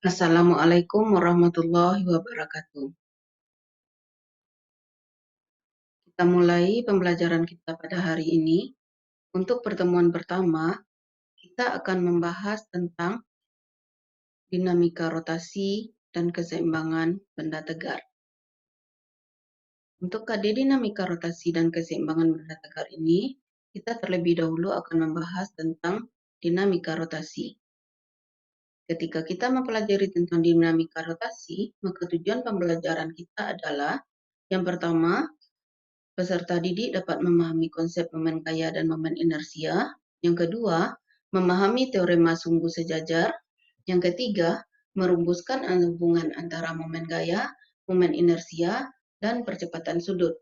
Assalamualaikum warahmatullahi wabarakatuh. Kita mulai pembelajaran kita pada hari ini. Untuk pertemuan pertama, kita akan membahas tentang dinamika rotasi dan keseimbangan benda tegar. Untuk dinamika rotasi dan keseimbangan benda tegar ini, kita terlebih dahulu akan membahas tentang dinamika rotasi. Ketika kita mempelajari tentang dinamika rotasi, maka tujuan pembelajaran kita adalah yang pertama, peserta didik dapat memahami konsep momen gaya dan momen inersia. Yang kedua, memahami teorema sumbu sejajar. Yang ketiga, merumuskan hubungan antara momen gaya, momen inersia, dan percepatan sudut.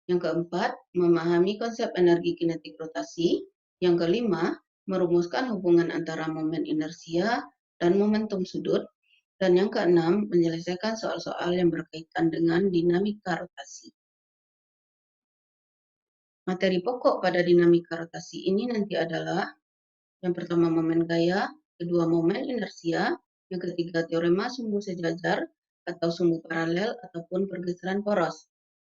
Yang keempat, memahami konsep energi kinetik rotasi. Yang kelima, merumuskan hubungan antara momen inersia dan momentum sudut. Dan yang keenam, menyelesaikan soal-soal yang berkaitan dengan dinamika rotasi. Materi pokok pada dinamika rotasi ini nanti adalah yang pertama momen gaya, kedua momen inersia, yang ketiga teorema sumbu sejajar atau sumbu paralel ataupun pergeseran poros.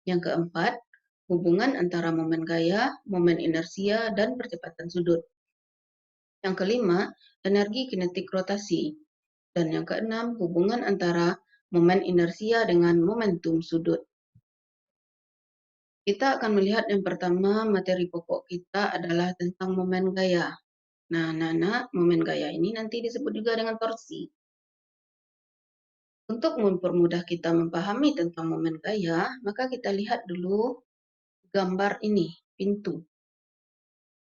Yang keempat, hubungan antara momen gaya, momen inersia, dan percepatan sudut. Yang kelima, energi kinetik rotasi. Dan yang keenam, hubungan antara momen inersia dengan momentum sudut. Kita akan melihat yang pertama materi pokok kita adalah tentang momen gaya. Nah, momen gaya ini nanti disebut juga dengan torsi. Untuk mempermudah kita memahami tentang momen gaya, maka kita lihat dulu gambar ini, pintu.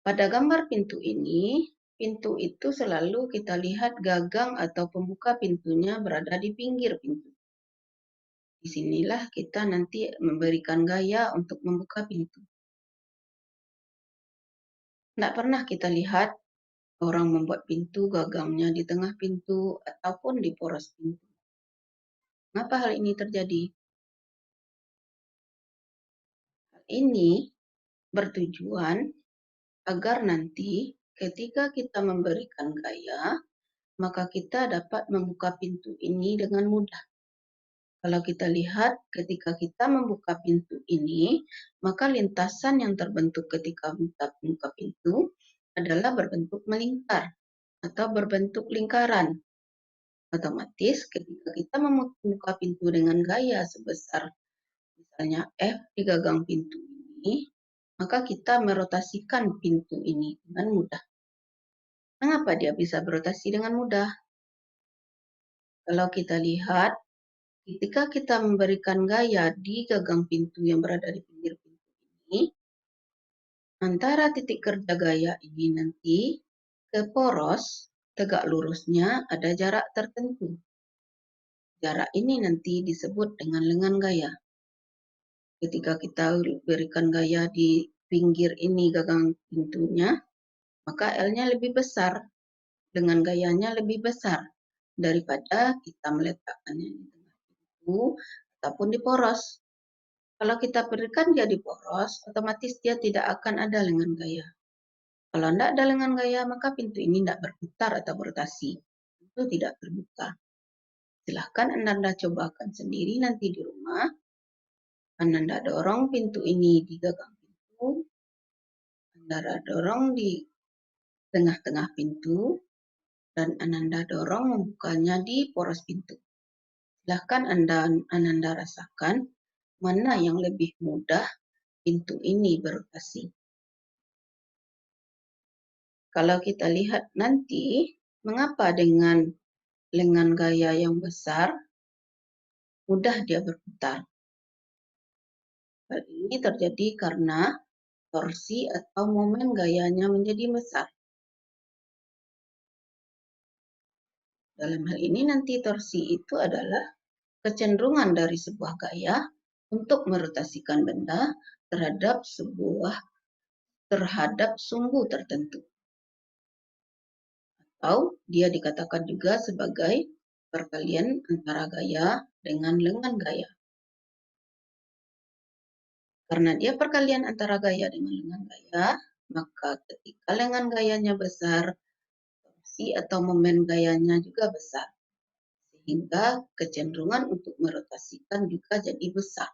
Pada gambar pintu ini, pintu itu selalu kita lihat gagang atau pembuka pintunya berada di pinggir pintu. Disinilah kita nanti memberikan gaya untuk membuka pintu. Tidak pernah kita lihat orang membuat pintu gagangnya di tengah pintu ataupun di poros pintu. Mengapa hal ini terjadi? Hal ini bertujuan agar nanti ketika kita memberikan gaya, maka kita dapat membuka pintu ini dengan mudah. Kalau kita lihat ketika kita membuka pintu ini, maka lintasan yang terbentuk ketika kita membuka pintu adalah berbentuk melingkar atau berbentuk lingkaran. Otomatis ketika kita membuka pintu dengan gaya sebesar misalnya F di gagang pintu ini, maka kita merotasikan pintu ini dengan mudah. Mengapa dia bisa berotasi dengan mudah? Kalau kita lihat, ketika kita memberikan gaya di gagang pintu yang berada di pinggir pintu ini, antara titik kerja gaya ini nanti ke poros tegak lurusnya ada jarak tertentu. Jarak ini nanti disebut dengan lengan gaya. Ketika kita berikan gaya di pinggir ini gagang pintunya, maka L-nya lebih besar, dengan gayanya lebih besar daripada kita meletakkannya di tengah pintu ataupun di poros. Kalau kita berikan dia di poros, otomatis dia tidak akan ada lengan gaya. Kalau tidak ada lengan gaya, maka pintu ini tidak berputar atau berotasi. Itu tidak terbuka. Silahkan Anda cobakan sendiri nanti di rumah. Anda dorong pintu ini di gagang pintu. Anda dorong di tengah-tengah pintu. Dan Ananda dorong membukanya di poros pintu. Silahkan Ananda rasakan mana yang lebih mudah pintu ini berotasi. Kalau kita lihat nanti, mengapa dengan lengan gaya yang besar, mudah dia berputar. Hal ini terjadi karena torsi atau momen gayanya menjadi besar. Dalam hal ini nanti torsi itu adalah kecenderungan dari sebuah gaya untuk merotasikan benda terhadap sumbu tertentu. Atau dia dikatakan juga sebagai perkalian antara gaya dengan lengan gaya. Karena dia perkalian antara gaya dengan lengan gaya, maka ketika lengan gayanya besar, torsi atau momen gayanya juga besar. sehingga kecenderungan untuk merotasikan juga jadi besar.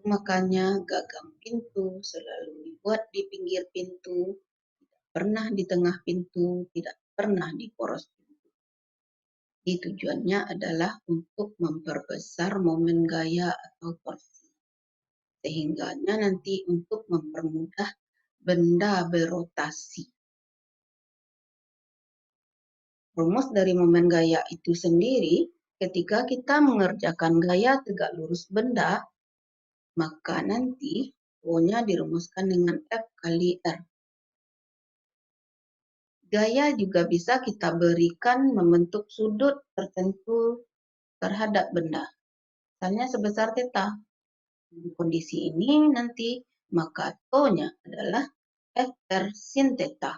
Makanya gagang pintu selalu dibuat di pinggir pintu, tidak pernah di tengah pintu, tidak pernah di poros pintu. Jadi tujuannya adalah untuk memperbesar momen gaya atau torsi. Sehingga nanti untuk mempermudah benda berotasi. Rumus dari momen gaya itu sendiri, ketika kita mengerjakan gaya tegak lurus benda, maka nanti O-nya dirumuskan dengan F kali R. Gaya juga bisa kita berikan membentuk sudut tertentu terhadap benda. Misalnya sebesar theta. Di kondisi ini nanti, maka O-nya adalah FR sin theta.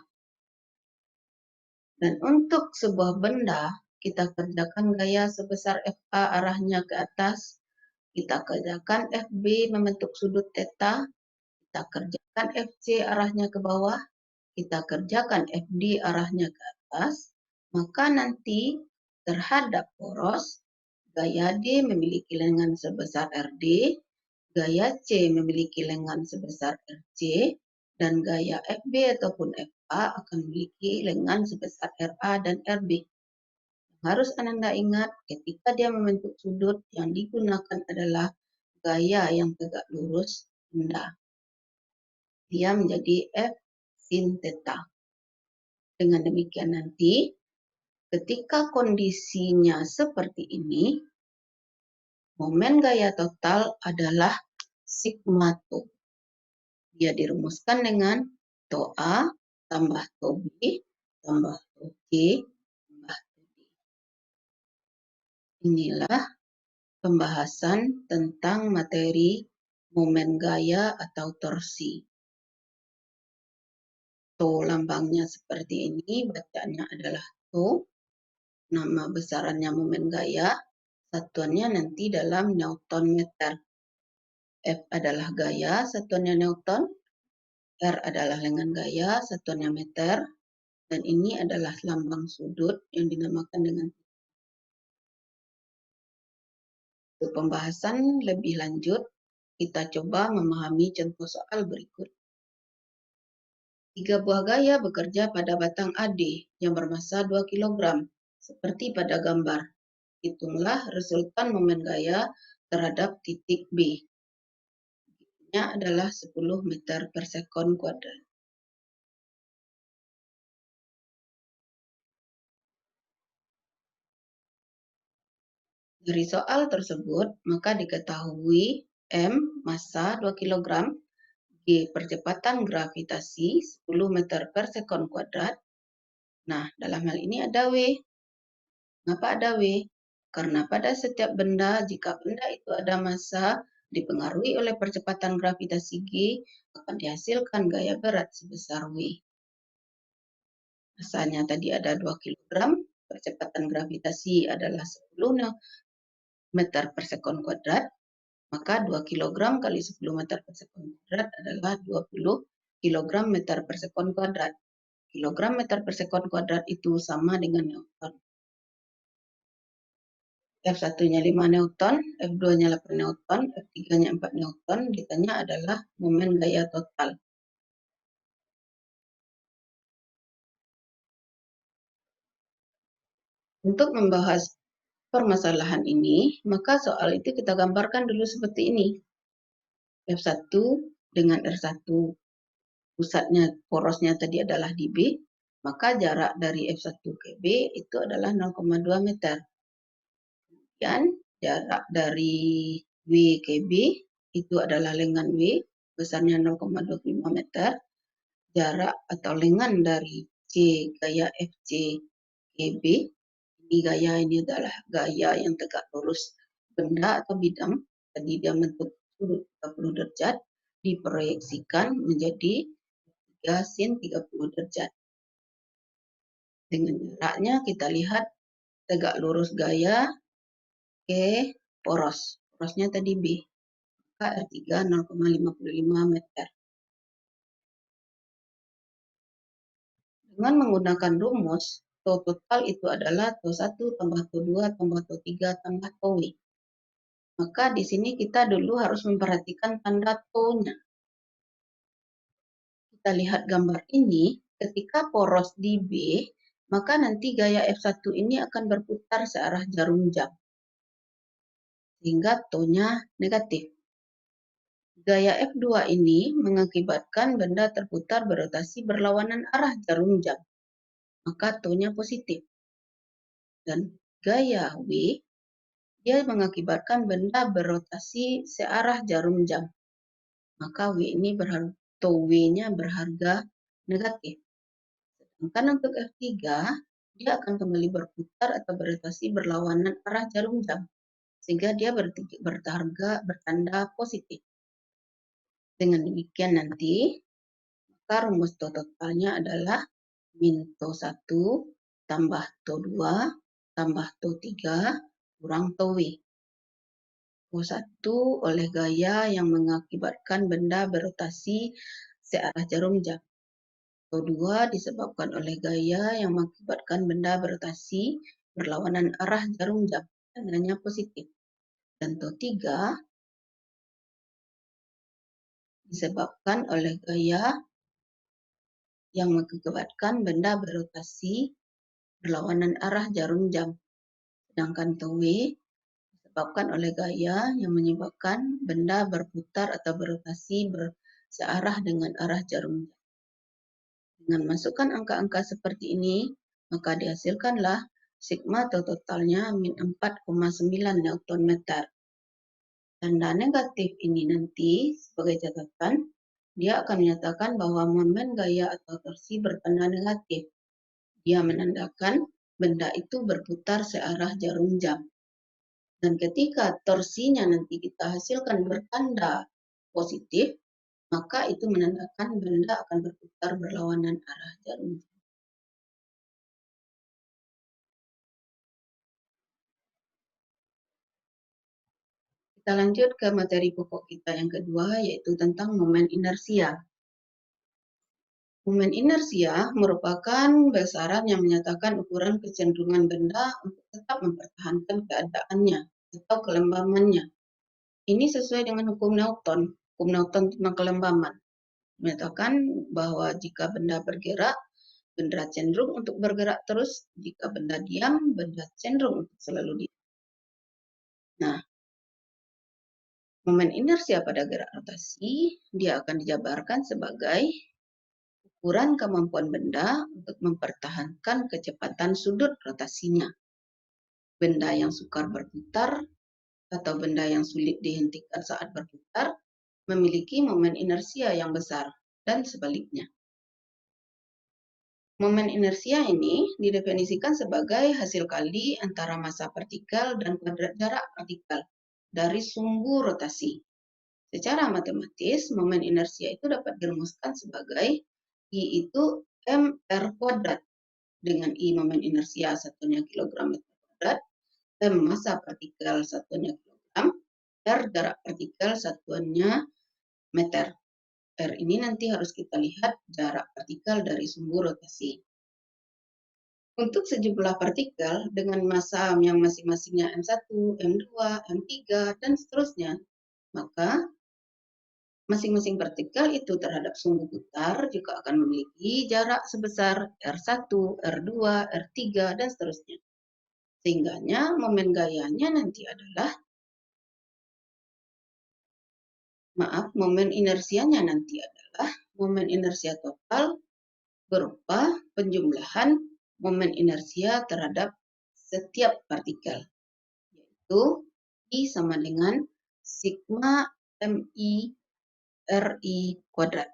Dan untuk sebuah benda, kita kerjakan gaya sebesar FA arahnya ke atas, kita kerjakan FB membentuk sudut theta, kita kerjakan FC arahnya ke bawah, kita kerjakan FD arahnya ke atas, maka nanti terhadap poros, gaya D memiliki lengan sebesar RD, gaya C memiliki lengan sebesar RC, dan gaya FB ataupun FA akan memiliki lengan sebesar RA dan RB. Harus Ananda ingat, ketika dia membentuk sudut, yang digunakan adalah gaya yang tegak lurus benda. Dia menjadi F sin theta. Dengan demikian nanti, ketika kondisinya seperti ini, momen gaya total adalah sigma tau. Dia dirumuskan dengan tau A tambah tau B tambah tau C tambah tau D. Inilah pembahasan tentang materi momen gaya atau torsi. Tau lambangnya seperti ini, bacaannya adalah tau. Nama besarannya momen gaya, satuannya nanti dalam Newton meter. F adalah gaya, satuannya Newton. R adalah lengan gaya, satuannya meter. Dan ini adalah lambang sudut yang dinamakan dengan. Untuk pembahasan lebih lanjut, kita coba memahami contoh soal berikut. 3 buah gaya bekerja pada batang AD yang bermassa 2 kg, seperti pada gambar. Hitunglah resultan momen gaya terhadap titik B. Nya adalah 10 meter per sekon kuadrat. Dari soal tersebut, maka diketahui M, massa 2 kg, G, percepatan gravitasi 10 meter per sekon kuadrat. Nah, dalam hal ini ada W. Mengapa ada W? Karena pada setiap benda, jika benda itu ada massa, dipengaruhi oleh percepatan gravitasi G, akan dihasilkan gaya berat sebesar W. Massanya tadi ada 2 kg, percepatan gravitasi adalah 10 meter per sekon kuadrat, maka 2 kg kali 10 meter per sekon kuadrat adalah 20 kg meter per sekon kuadrat. Kilogram meter per sekon kuadrat itu sama dengan Newton. F1-nya 5 Newton, F2-nya 8 Newton, F3-nya 4 Newton, ditanya adalah momen gaya total. Untuk membahas permasalahan ini, maka soal itu kita gambarkan dulu seperti ini. F1 dengan R1, pusatnya porosnya tadi adalah di B, maka jarak dari F1 ke B itu adalah 0,2 meter. Dan jarak dari W ke B itu adalah lengan W, besarnya 0,25 meter. Jarak atau lengan dari C gaya FC ke B, ini gaya ini adalah gaya yang tegak lurus benda atau bidang. Tadi dia bentuk sudut 30 derajat, diproyeksikan menjadi 3 sin 30 derajat. Dengan jaraknya kita lihat tegak lurus gaya ke poros. Porosnya tadi B. Maka R3 0,55 meter. Dengan menggunakan rumus, tau total itu adalah tau 1 tambah tau 2 tambah tau 3 tambah tau W. Maka di sini kita dulu harus memperhatikan tanda tau-nya. Kita lihat gambar ini, ketika poros di B, maka nanti gaya F1 ini akan berputar searah jarum jam, sehingga tau-nya negatif. Gaya F2 ini mengakibatkan benda terputar berotasi berlawanan arah jarum jam, maka tau-nya positif. Dan gaya W, dia mengakibatkan benda berotasi searah jarum jam, maka tau W-nya berharga negatif. Sedangkan untuk F3, dia akan kembali berputar atau berotasi berlawanan arah jarum jam, sehingga dia bertanda positif. Dengan demikian nanti, maka rumus tau totalnya adalah min tau 1 tambah tau 2 tambah tau 3 kurang tau W. Tau 1 oleh gaya yang mengakibatkan benda berotasi searah jarum jam. Tau 2 disebabkan oleh gaya yang mengakibatkan benda berotasi berlawanan arah jarum jam, tandanya positif. Dan tau 3 disebabkan oleh gaya yang mengakibatkan benda berotasi berlawanan arah jarum jam. Sedangkan tau W disebabkan oleh gaya yang menyebabkan benda berputar atau berotasi searah dengan arah jarum jam. Dengan masukkan angka-angka seperti ini, maka dihasilkanlah sigma atau totalnya min 4,9 Newton meter. Tanda negatif ini nanti sebagai catatan, dia akan menyatakan bahwa momen gaya atau torsi bertanda negatif. Dia menandakan benda itu berputar searah jarum jam. Dan ketika torsinya nanti kita hasilkan bertanda positif, maka itu menandakan benda akan berputar berlawanan arah jarum jam. Kita lanjut ke materi pokok kita yang kedua, yaitu tentang momen inersia. Momen inersia merupakan besaran yang menyatakan ukuran kecenderungan benda untuk tetap mempertahankan keadaannya atau kelembamannya. Ini sesuai dengan hukum Newton tentang kelembaman. Menyatakan bahwa jika benda bergerak, benda cenderung untuk bergerak terus. Jika benda diam, benda cenderung untuk selalu diam. Nah, momen inersia pada gerak rotasi, dia akan dijabarkan sebagai ukuran kemampuan benda untuk mempertahankan kecepatan sudut rotasinya. Benda yang sukar berputar atau benda yang sulit dihentikan saat berputar memiliki momen inersia yang besar dan sebaliknya. Momen inersia ini didefinisikan sebagai hasil kali antara massa partikel dan kuadrat jarak partikel dari sumbu rotasi. Secara matematis, momen inersia itu dapat dirumuskan sebagai I itu mr kuadrat, dengan I momen inersia satunya kilogram meter kuadrat, M massa partikel satunya kilogram, R jarak partikel satuannya meter. R ini nanti harus kita lihat jarak partikel dari sumbu rotasi. Untuk sejumlah partikel dengan massa yang masing-masingnya M1, M2, M3, dan seterusnya, maka masing-masing partikel itu terhadap sumbu putar juga akan memiliki jarak sebesar R1, R2, R3, dan seterusnya. Sehingganya momen gayanya nanti adalah, momen inersianya nanti adalah momen inersia total berupa penjumlahan momen inersia terhadap setiap partikel, yaitu I sama dengan sigma MI RI kuadrat,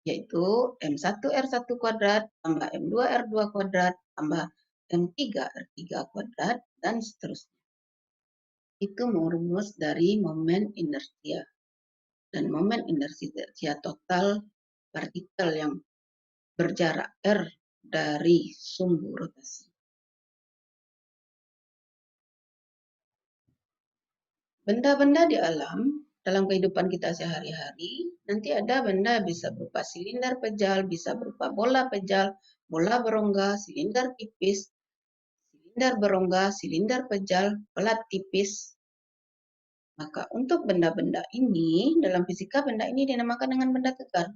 yaitu M1R1 kuadrat tambah M2R2 kuadrat tambah M3R3 kuadrat, dan seterusnya. Itu rumus dari momen inersia. Dan momen inersia total partikel yang berjarak R dari sumbu rotasi. Benda-benda di alam dalam kehidupan kita sehari-hari, nanti ada benda bisa berupa silinder pejal, bisa berupa bola pejal, bola berongga, silinder tipis, silinder berongga, silinder pejal, pelat tipis. Maka untuk benda-benda ini, dalam fisika benda ini dinamakan dengan benda tegar.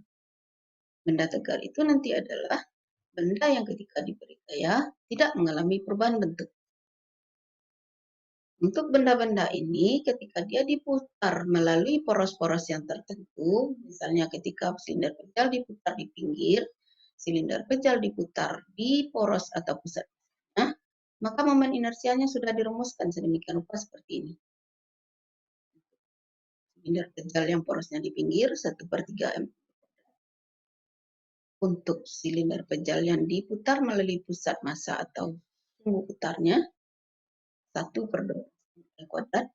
Benda tegar itu nanti adalah benda yang ketika diberi gaya tidak mengalami perubahan bentuk. Untuk benda-benda ini, ketika dia diputar melalui poros-poros yang tertentu, misalnya ketika silinder pejal diputar di pinggir, silinder pejal diputar di poros atau pusatnya, maka momen inersianya sudah dirumuskan sedemikian rupa seperti ini. Silinder pejal yang porosnya di pinggir, 1/3 M. Untuk silinder pejal yang diputar melalui pusat massa atau sumbu putarnya, 1/2 M kuadrat.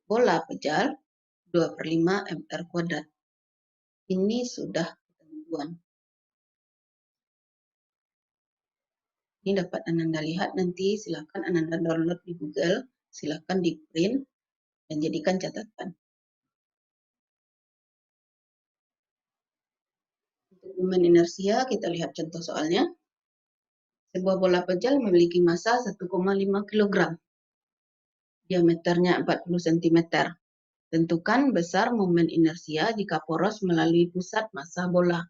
Bola pejal 2/5 MR kuadrat. Ini sudah ketentuan. Ini dapat Ananda lihat nanti, silakan Ananda download di Google, silakan di print dan jadikan catatan. Untuk momen inersia, kita lihat contoh soalnya. Sebuah bola pejal memiliki massa 1,5 kg. Diameternya 40 cm. Tentukan besar momen inersia jika poros melalui pusat massa bola.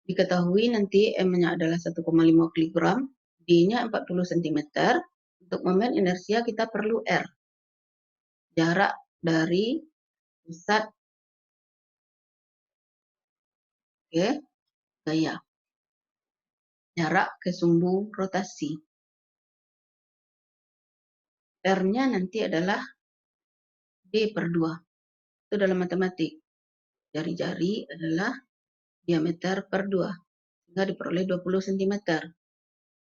Diketahui nanti M-nya adalah 1,5 kg, D-nya 40 cm. Untuk momen inersia kita perlu R. Jarak dari pusat ke gaya. Jarak ke sumbu rotasi. R-nya nanti adalah D/2. Itu dalam matematik. Jari-jari adalah diameter per 2. Sehingga diperoleh 20 cm.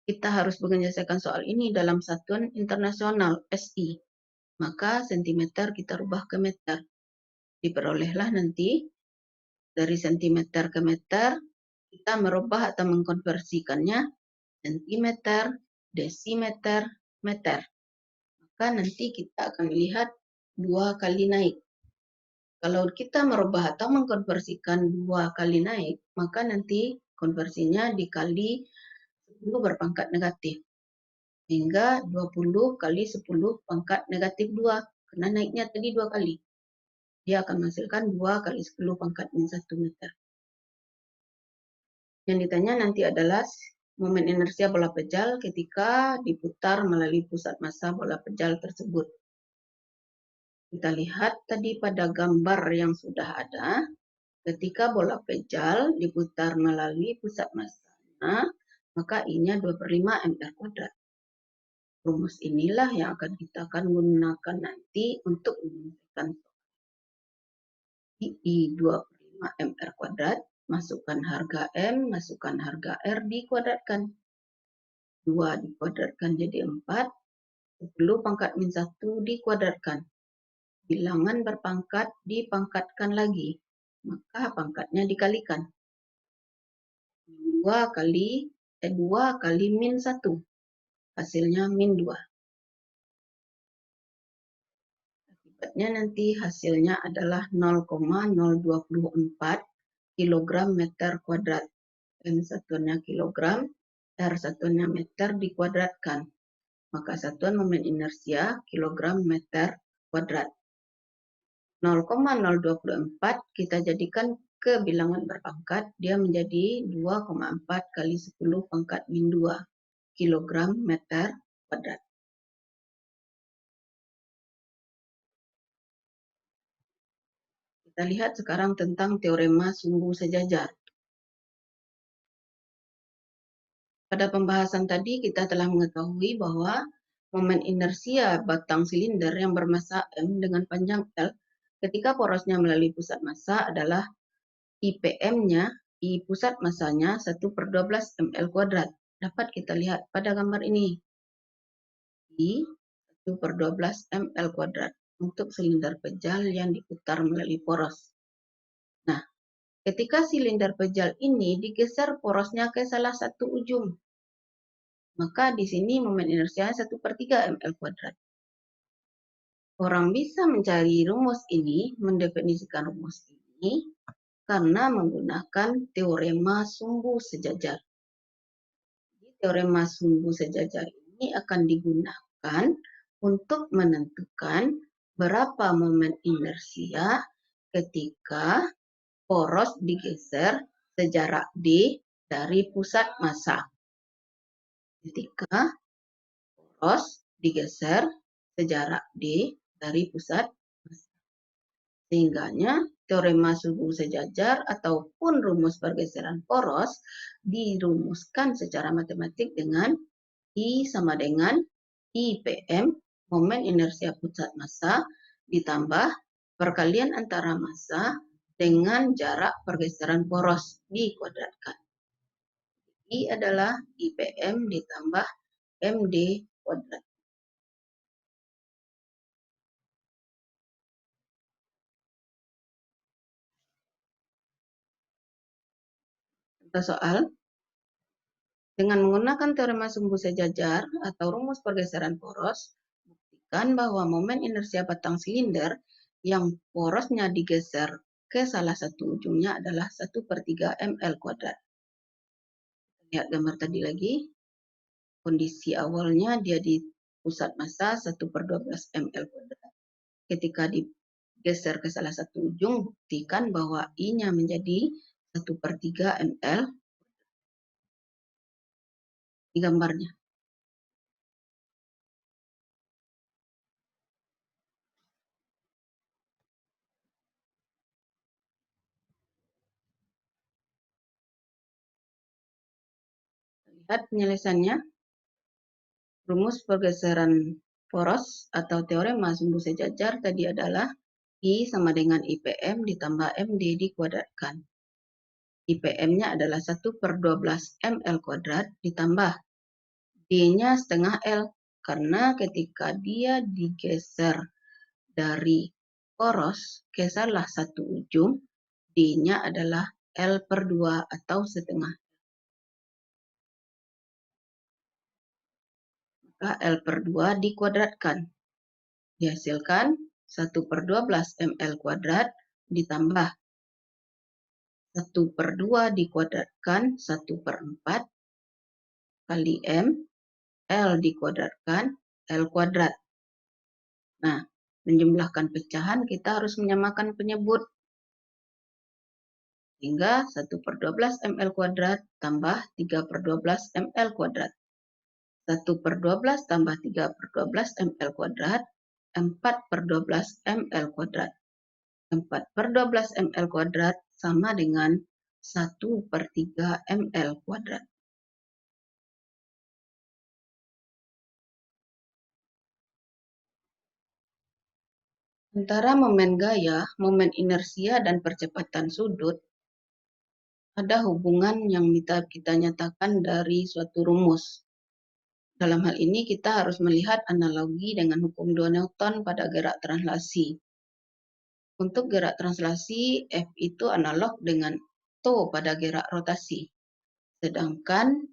Kita harus menyelesaikan soal ini dalam satuan internasional SI. Maka sentimeter kita rubah ke meter. Diperolehlah nanti dari sentimeter ke meter, kita merubah atau mengkonversikannya sentimeter, desimeter, meter. Maka nanti kita akan melihat 2 kali naik. Kalau kita merubah atau mengkonversikan 2 kali naik, maka nanti konversinya dikali 10 berpangkat negatif. Hingga 20 kali 10 pangkat negatif 2. Karena naiknya tadi 2 kali. Dia akan menghasilkan 2 kali 10 pangkat min 1 meter. Yang ditanya nanti adalah momen inersia bola pejal ketika diputar melalui pusat massa bola pejal tersebut. Kita lihat tadi pada gambar yang sudah ada, ketika bola pejal diputar melalui pusat massanya, maka I-nya 2/5 MR kuadrat. Rumus inilah yang akan kita gunakan nanti untuk menyelesaikan I 2/5 MR kuadrat, masukkan harga M, masukkan harga R, dikuadratkan. 2 dikuadratkan jadi 4, 10 pangkat min 1 dikuadratkan. Bilangan berpangkat dipangkatkan lagi, maka pangkatnya dikalikan. 2 kali min 1, hasilnya min 2. Akibatnya nanti hasilnya adalah 0,024 kg meter kuadrat. M satuannya kilogram, R satuannya meter dikuadratkan. Maka satuan momen inersia kilogram meter kuadrat. 0,024 kita jadikan ke bilangan berpangkat, dia menjadi 2,4 kali 10 pangkat min 2 kilogram meter kuadrat. Kita lihat sekarang tentang teorema sumbu sejajar. Pada pembahasan tadi kita telah mengetahui bahwa momen inersia batang silinder yang bermassa M dengan panjang L ketika porosnya melalui pusat massa adalah IPM-nya, I pusat massanya 1/12 ml kuadrat. Dapat kita lihat pada gambar ini. I 1/12 ml kuadrat untuk silinder pejal yang diputar melalui poros. Nah, ketika silinder pejal ini digeser porosnya ke salah satu ujung, maka di sini momen inersia 1/3 ml kuadrat. Orang bisa mencari rumus ini, mendefinisikan rumus ini, karena menggunakan teorema sumbu sejajar. Teorema sumbu sejajar ini akan digunakan untuk menentukan berapa momen inersia ketika poros digeser sejarak D dari pusat massa. Ketika poros digeser sejarak D dari pusat massa. Sehingganya teorema sumbu sejajar ataupun rumus pergeseran poros dirumuskan secara matematik dengan I sama dengan IPM, momen inersia pusat massa, ditambah perkalian antara massa dengan jarak pergeseran poros dikuadratkan. I adalah IPM ditambah MD kuadrat. Contoh soal, dengan menggunakan teorema sumbu sejajar atau rumus pergeseran poros, buktikan bahwa momen inersia batang silinder yang porosnya digeser ke salah satu ujungnya adalah 1/3 ml kuadrat. Lihat gambar tadi lagi, kondisi awalnya dia di pusat massa 1/12 ml kuadrat. Ketika digeser ke salah satu ujung, buktikan bahwa I-nya menjadi 1/3 ml di gambarnya. Lihat penyelesaiannya. Rumus pergeseran poros atau teorema sumbu sejajar tadi adalah I sama dengan IPM ditambah MD dikuadratkan. IPM-nya adalah 1/12 ml kuadrat ditambah D-nya setengah L, karena ketika dia digeser dari poros ke salah satu ujung, D-nya adalah L/2 atau setengah. Maka L/2 dikuadratkan. Dihasilkan 1/12 ml kuadrat ditambah 1/2 dikuadratkan 1/4 kali M, L dikuadratkan L kuadrat. Nah, menjumlahkan pecahan kita harus menyamakan penyebut. Hingga 1/12 ml kuadrat tambah 3/12 ml kuadrat. 1/12 tambah 3/12 ml kuadrat, 4/12 ml kuadrat. 4/12 ml kuadrat sama dengan 1/3 ml kuadrat. Antara momen gaya, momen inersia, dan percepatan sudut, ada hubungan yang kita nyatakan dari suatu rumus. Dalam hal ini kita harus melihat analogi dengan hukum 2 Newton pada gerak translasi. Untuk gerak translasi, F itu analog dengan T pada gerak rotasi. Sedangkan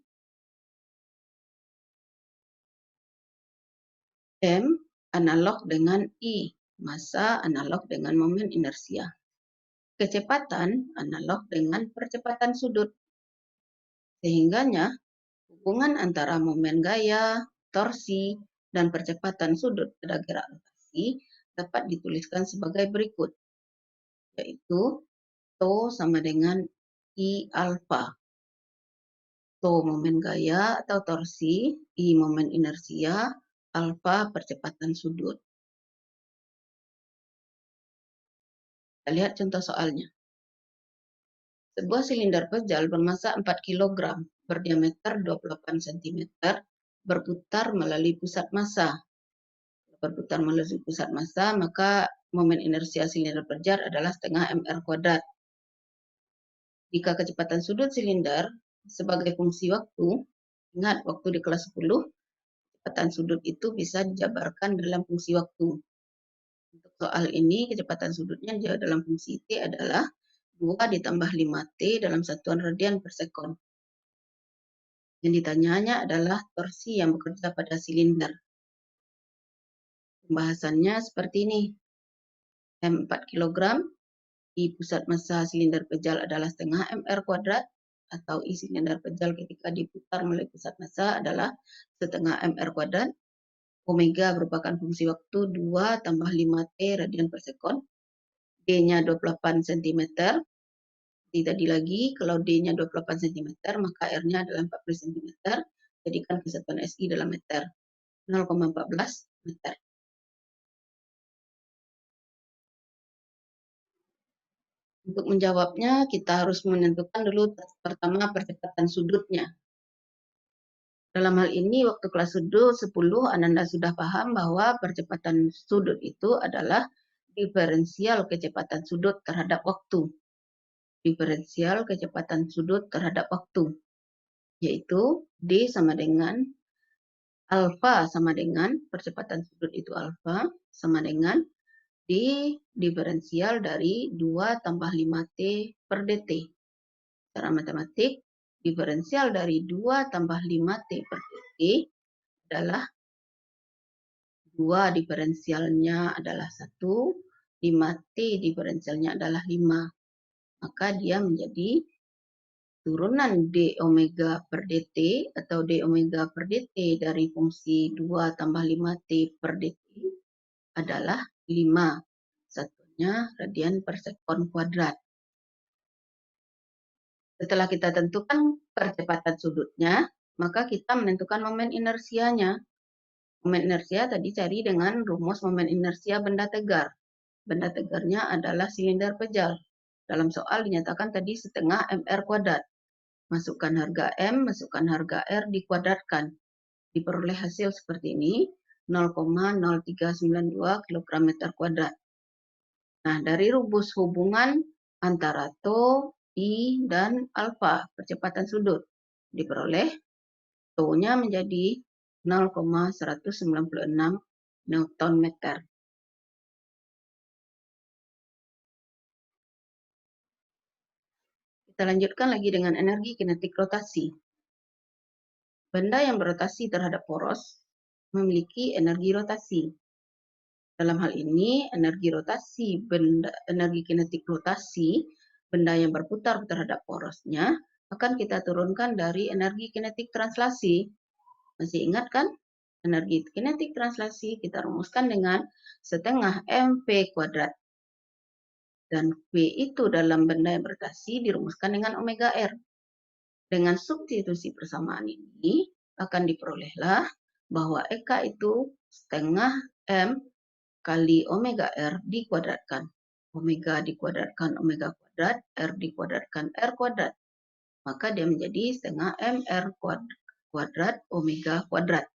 M analog dengan I, massa analog dengan momen inersia. Kecepatan analog dengan percepatan sudut. Sehingganya, hubungan antara momen gaya, torsi, dan percepatan sudut pada gerak rotasi dapat dituliskan sebagai berikut, yaitu T sama dengan I alfa. T momen gaya atau torsi, I momen inersia, alfa percepatan sudut. Kita lihat contoh soalnya. Sebuah silinder pejal bermassa 4 kg, berdiameter 28 cm, berputar melalui pusat massa. Berputar melalui pusat massa, maka momen inersia silinder pejal adalah setengah mr kuadrat. Jika kecepatan sudut silinder sebagai fungsi waktu, ingat waktu di kelas 10, kecepatan sudut itu bisa dijabarkan dalam fungsi waktu. Untuk soal ini, kecepatan sudutnya dalam fungsi T adalah 2 ditambah 5T dalam satuan radian per sekon. Yang ditanyanya adalah torsi yang bekerja pada silinder. Pembahasannya seperti ini. M 4 kg, I pusat massa silinder pejal adalah setengah mr kuadrat, atau I silinder pejal ketika diputar melalui pusat massa adalah setengah mr kuadrat. Omega merupakan fungsi waktu 2 tambah 5T radian per sekon. D-nya 28 cm. Tadi lagi, kalau D-nya 28 cm, maka R-nya adalah 40 cm. Jadikan kesatuan SI dalam meter. 0,14 meter. Untuk menjawabnya, kita harus menentukan dulu pertama percepatan sudutnya. Dalam hal ini, waktu kelas sudut 10, Ananda sudah paham bahwa percepatan sudut itu adalah diferensial kecepatan sudut terhadap waktu. Diferensial kecepatan sudut terhadap waktu, yaitu D sama dengan alfa sama dengan percepatan sudut itu alfa sama dengan D diferensial dari 2 tambah 5T per dt. Secara matematik, diferensial dari 2 tambah 5T per dt adalah 2 diferensialnya adalah 1, 5T diferensialnya adalah 5. Maka dia menjadi turunan d omega per dt atau d omega per dt dari fungsi 2 tambah 5T per dt adalah 5. Satunya radian per sekon kuadrat. Setelah kita tentukan percepatan sudutnya, maka kita menentukan momen inersianya. Momen inersia tadi cari dengan rumus momen inersia benda tegar. Benda tegarnya adalah silinder pejal. Dalam soal dinyatakan tadi setengah mr kuadrat. Masukkan harga M, masukkan harga R, dikuadratkan. Diperoleh hasil seperti ini, 0,0392 kg meter kuadrat. Nah, dari rumus hubungan antara tau, I, dan alfa, percepatan sudut, diperoleh tau-nya menjadi 0,196 Newton meter. Kita lanjutkan lagi dengan energi kinetik rotasi. Benda yang berotasi terhadap poros memiliki energi rotasi. Dalam hal ini, energi kinetik rotasi benda yang berputar terhadap porosnya akan kita turunkan dari energi kinetik translasi. Masih ingat kan? Energi kinetik translasi kita rumuskan dengan setengah mv kuadrat. Dan V itu dalam benda yang berotasi dirumuskan dengan omega R. Dengan substitusi persamaan ini akan diperolehlah bahwa Eka itu setengah M kali omega R dikuadratkan. Omega dikuadratkan omega kuadrat, R dikuadratkan R kuadrat. Maka dia menjadi setengah MR kuadrat omega kuadrat.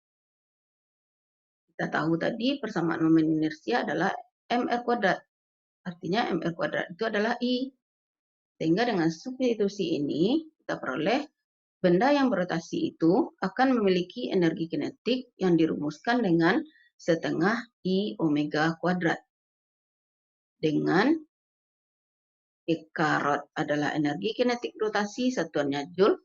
Kita tahu tadi persamaan momen inersia adalah MR kuadrat. Artinya MR kuadrat itu adalah I. Sehingga dengan substitusi ini kita peroleh benda yang berotasi itu akan memiliki energi kinetik yang dirumuskan dengan setengah I omega kuadrat. Dengan Eka rot adalah energi kinetik rotasi, satuannya Joule.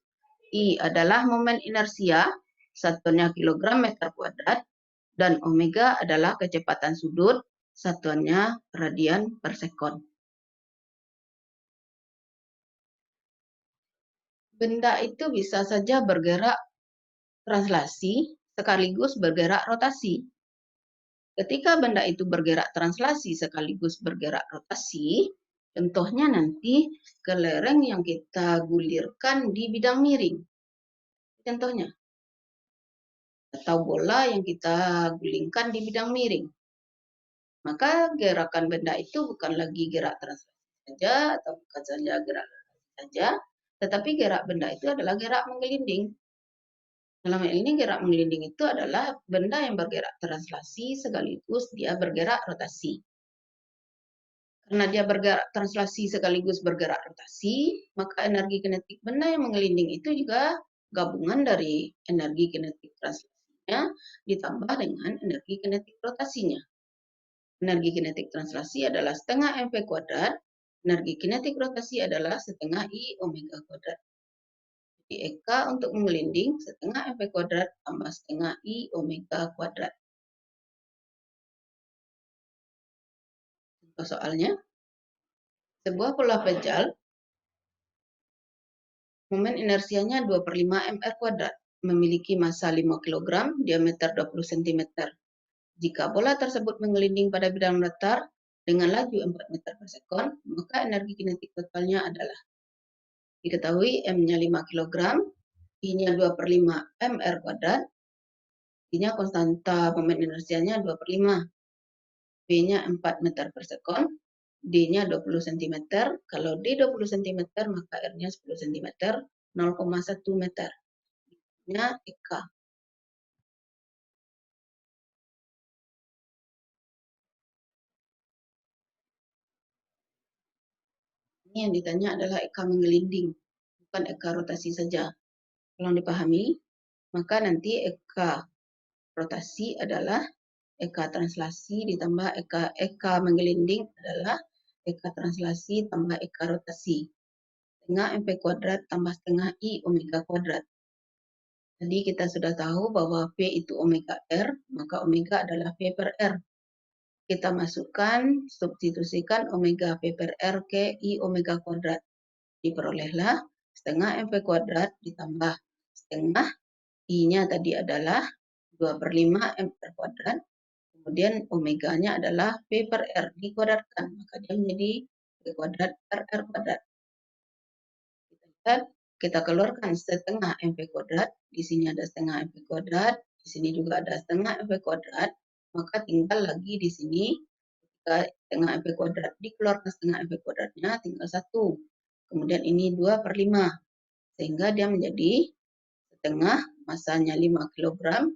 I adalah momen inersia, satuannya kilogram meter kuadrat. Dan omega adalah kecepatan sudut, satuannya radian per sekon. Benda itu bisa saja bergerak translasi sekaligus bergerak rotasi. Ketika benda itu bergerak translasi sekaligus bergerak rotasi, contohnya nanti kelereng yang kita gulirkan di bidang miring. Contohnya. Atau bola yang kita gulingkan di bidang miring. Maka gerakan benda itu bukan lagi gerak translasi saja atau bukan saja gerak saja, tetapi gerak benda itu adalah gerak menggelinding. Dalam hal ini gerak menggelinding itu adalah benda yang bergerak translasi sekaligus dia bergerak rotasi. Karena dia bergerak translasi sekaligus bergerak rotasi, maka energi kinetik benda yang menggelinding itu juga gabungan dari energi kinetik translasinya ditambah dengan energi kinetik rotasinya. Energi kinetik translasi adalah setengah mv kuadrat, energi kinetik rotasi adalah setengah I omega kuadrat. Jadi Eka untuk menggelinding setengah mv kuadrat tambah setengah I omega kuadrat. Soalnya, sebuah bola pejal, momen inersianya 2/5 mr kuadrat, memiliki massa 5 kg, diameter 20 cm. Jika bola tersebut menggelinding pada bidang datar dengan laju 4 meter per sekon, maka energi kinetik totalnya adalah, diketahui M-nya 5 kg, I-nya 2/5 mr kuadrat, I-nya konstanta momen inersianya 2/5, V-nya 4 meter per sekon, D-nya 20 cm. Kalau D 20 cm, maka R-nya 10 cm, 0,1 meter. Nya EK. Ini yang ditanya adalah EK menggelinding, bukan EK rotasi saja. Tolong dipahami, maka nanti EK rotasi adalah EK translasi ditambah EK menggelinding adalah EK translasi tambah EK rotasi. Setengah MP kuadrat tambah setengah I omega kuadrat. Jadi kita sudah tahu bahwa V itu omega R, maka omega adalah V per R. Kita masukkan, substitusikan omega V per R ke I omega kuadrat. Diperolehlah setengah MP kuadrat ditambah setengah I-nya tadi adalah 2/5 M per kuadrat. Kemudian omeganya adalah V per R dikuadratkan, maka dia menjadi V kuadrat per R kuadrat. Kita keluarkan setengah MP kuadrat, di sini ada setengah MP kuadrat, di sini juga ada setengah MP kuadrat, maka tinggal lagi di sini, ketika setengah MP kuadrat dikeluarkan setengah MP kuadratnya, tinggal 1. Kemudian ini 2/5, sehingga dia menjadi setengah, masanya 5 kg,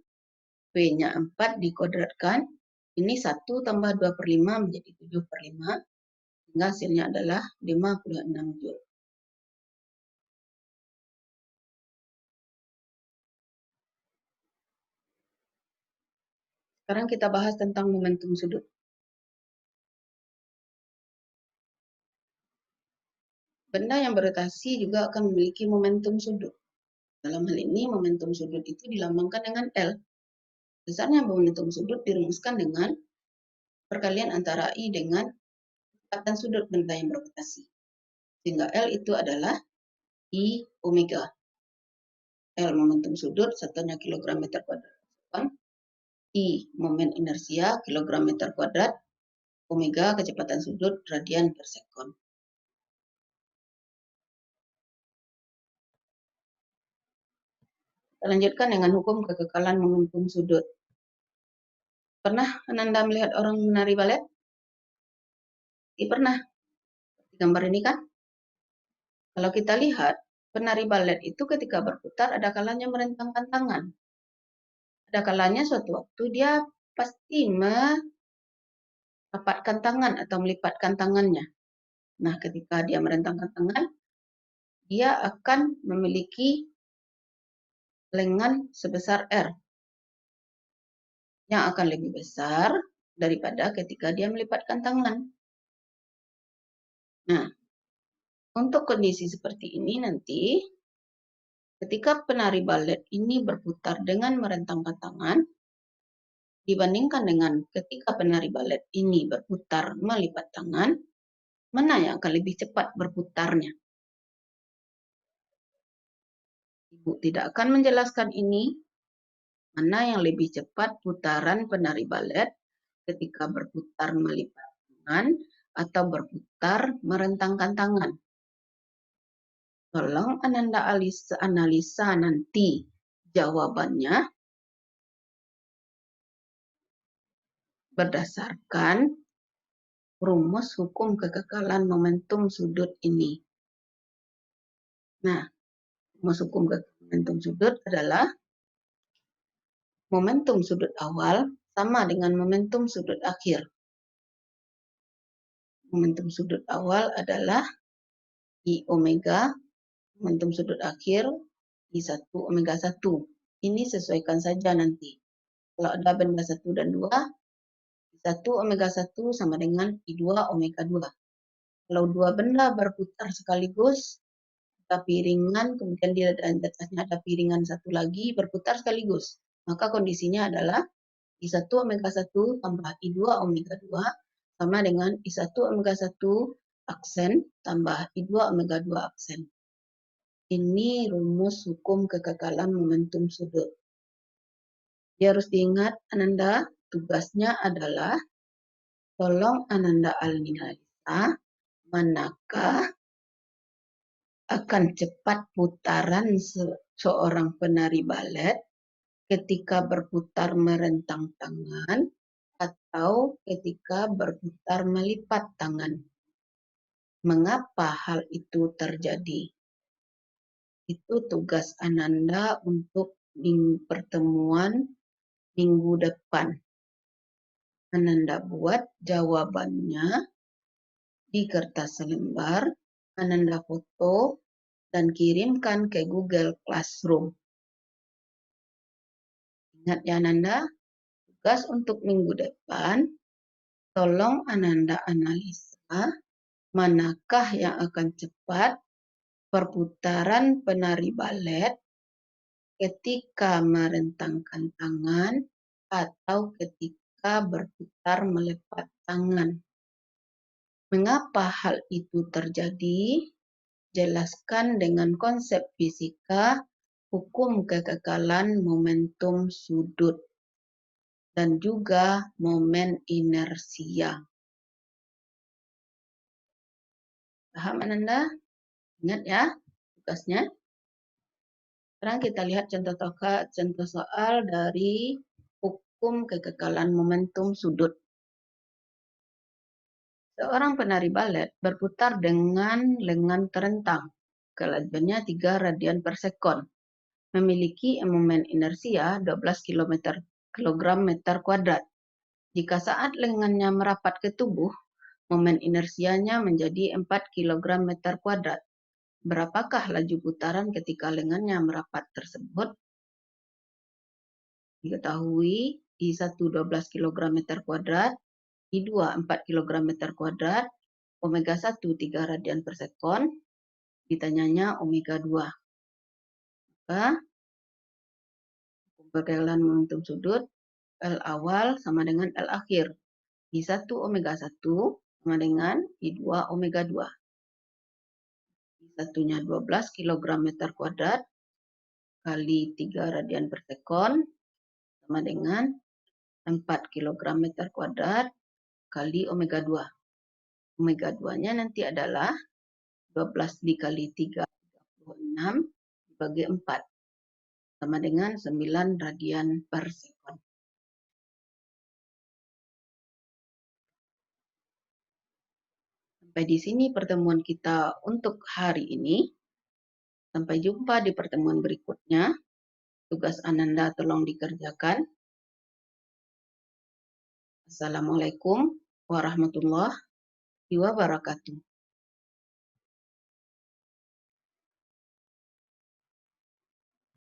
V-nya 4 dikuadratkan, ini 1 tambah 2/5 menjadi 7/5, sehingga hasilnya adalah 56 Joule. Sekarang kita bahas tentang momentum sudut. Benda yang berotasi juga akan memiliki momentum sudut. Dalam hal ini, momentum sudut itu dilambangkan dengan L. Besarnya momentum sudut dirumuskan dengan perkalian antara I dengan kecepatan sudut benda yang berotasi. Sehingga L itu adalah I omega. L momentum sudut, satunya kilogram meter kuadrat per sekon. I momen inersia kilogram meter kuadrat. Omega kecepatan sudut radian per sekon. Kita lanjutkan dengan hukum kekekalan momentum sudut. Pernah Ananda melihat orang menari balet? Pernah. Gambar ini kan, kalau kita lihat, penari balet itu ketika berputar ada kalanya merentangkan tangan. Ada kalanya suatu waktu dia pasti merapatkan tangan atau melipatkan tangannya. Nah, ketika dia merentangkan tangan, dia akan memiliki lengan sebesar R, yang akan lebih besar daripada ketika dia melipatkan tangan. Nah, untuk kondisi seperti ini nanti, ketika penari balet ini berputar dengan merentangkan tangan, dibandingkan dengan ketika penari balet ini berputar melipat tangan, mana yang akan lebih cepat berputarnya? Ibu tidak akan menjelaskan ini, mana yang lebih cepat putaran penari balet ketika berputar melipat tangan atau berputar merentangkan tangan. Tolong Ananda analisa nanti jawabannya berdasarkan rumus hukum kekekalan momentum sudut ini. Nah, rumus hukum kekekalan momentum sudut adalah momentum sudut awal sama dengan momentum sudut akhir. Momentum sudut awal adalah I omega, momentum sudut akhir I1 omega 1. Ini sesuaikan saja nanti. Kalau ada benda 1 dan 2, I1 omega 1 sama dengan I2 omega 2. Kalau dua benda berputar sekaligus, ada piringan, kemudian di atasnya ada piringan satu lagi berputar sekaligus. Maka kondisinya adalah I1 omega 1 tambah I2 omega 2 sama dengan I1 omega 1 aksen tambah I2 omega 2 aksen. Ini rumus hukum kekekalan momentum sudut. Dia harus diingat, Ananda, tugasnya adalah tolong Ananda analisa manakah akan cepat putaran seorang penari balet ketika berputar merentang tangan atau ketika berputar melipat tangan. Mengapa hal itu terjadi? Itu tugas Ananda untuk pertemuan minggu depan. Ananda buat jawabannya di kertas selembar, Ananda foto, dan kirimkan ke Google Classroom. Ingat ya Ananda, tugas untuk minggu depan, tolong Ananda analisa manakah yang akan cepat perputaran penari balet ketika merentangkan tangan atau ketika berputar melepat tangan. Mengapa hal itu terjadi? Jelaskan dengan konsep fisika hukum kekekalan momentum sudut dan juga momen inersia. Paham Ananda? Ingat ya tugasnya. Sekarang kita lihat contoh soal dari hukum kekekalan momentum sudut. Seorang penari balet berputar dengan lengan terentang. Kelajuannya 3 radian per sekon. Memiliki momen inersia 12 kilogram meter kuadrat. Jika saat lengannya merapat ke tubuh, momen inersianya menjadi 4 kilogram meter kuadrat. Berapakah laju putaran ketika lengannya merapat tersebut? Diketahui I1 12 kilogram meter kuadrat, I2 4 kilogram meter kuadrat, omega 1 3 radian per sekon, ditanyanya omega 2. Maka kekekalan momentum sudut L awal sama dengan L akhir. I1 omega 1 sama dengan I2 omega 2. I1-nya 12 kilogram meter kuadrat kali 3 radian per sekon sama dengan 4 kilogram meter kuadrat kali omega 2. Omega 2-nya nanti adalah 12 dikali 3, 36 dibagi 4. Sama dengan 9 radian per sekon. Sampai di sini pertemuan kita untuk hari ini. Sampai jumpa di pertemuan berikutnya. Tugas Ananda tolong dikerjakan. Assalamualaikum warahmatullahi wabarakatuh.